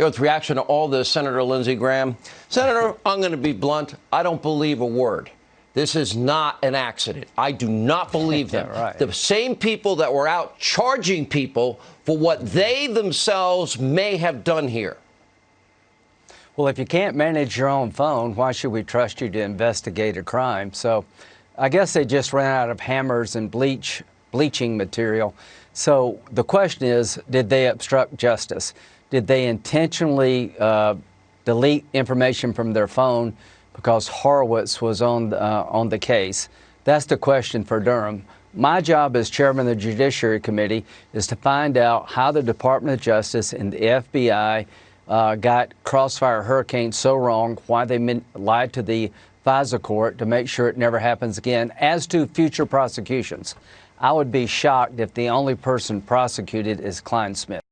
With reaction to all this, Senator Lindsey Graham. Senator, I'm going to be blunt. I don't believe a word. This is not an accident. I do not believe them. Right. The same people that were out charging people for what they themselves may have done here. Well, if you can't manage your own phone, why should we trust you to investigate a crime? So I guess they just ran out of hammers and bleaching material. So the question is, did they obstruct justice? Did they intentionally delete information from their phone because Horowitz was on the case? That's the question for Durham. My job as chairman of the Judiciary Committee is to find out how the Department of Justice and the FBI got Crossfire Hurricane so wrong, why they lied to the FISA court to make sure it never happens again. As to future prosecutions, I would be shocked if the only person prosecuted is Klein Smith.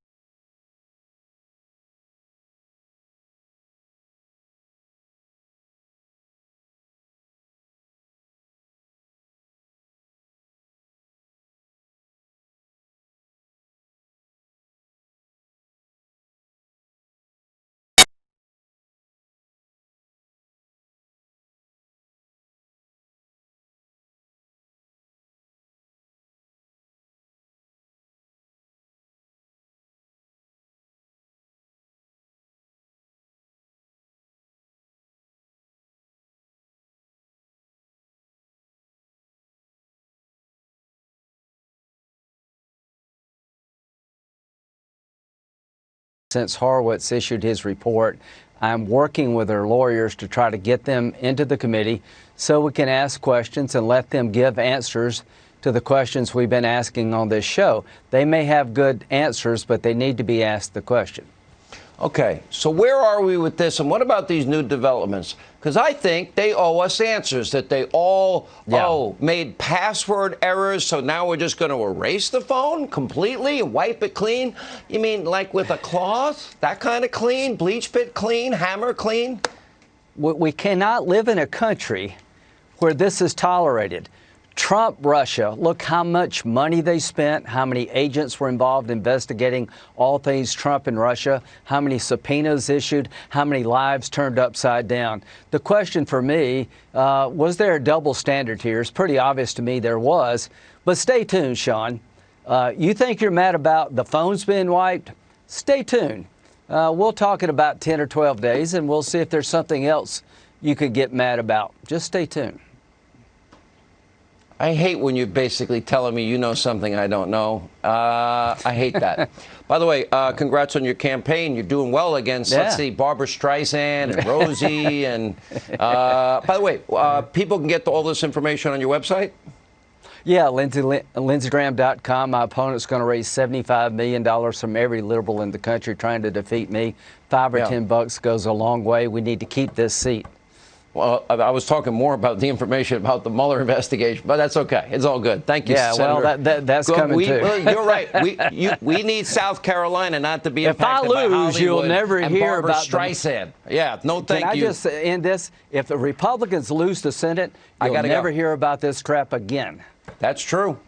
Since Horowitz issued his report, I'm working with our lawyers to try to get them into the committee so we can ask questions and let them give answers to the questions we've been asking on this show. They may have good answers, but they need to be asked the question. Okay, so where are we with this, and what about these new developments? Because I think they owe us answers, that they all made password errors, so now we're just going to erase the phone completely and wipe it clean? You mean like with a cloth? That kind of clean? Bleach pit clean? Hammer clean? We cannot live in a country where this is tolerated. Trump, Russia, look how much money they spent, how many agents were involved investigating all things Trump and Russia, how many subpoenas issued, how many lives turned upside down. The question for me, was there a double standard here? It's pretty obvious to me there was. But stay tuned, Sean. You think you're mad about the phones being wiped? Stay tuned. We'll talk in about 10 or 12 days, and we'll see if there's something else you could get mad about. Just stay tuned. I hate when you're basically telling me you know something I don't know. I hate that. By the way, congrats on your campaign. You're doing well against, let's see, Barbara Streisand and Rosie. And by the way, people can get all this information on your website? Yeah, LindseyGraham.com. My opponent's going to raise $75 million from every liberal in the country trying to defeat me. $5 or $10 goes a long way. We need to keep this seat. Well, I was talking more about the information about the Mueller investigation, but that's okay. It's all good. Thank you, Senator. Well, that's coming too. Well, you're right. We need South Carolina not to be impacted by Hollywood. If I lose, you'll never hear Barbara about Streisand. Yeah, no thank you. Can I just end this? If the Republicans lose the Senate, you'll never hear about this crap again. That's true.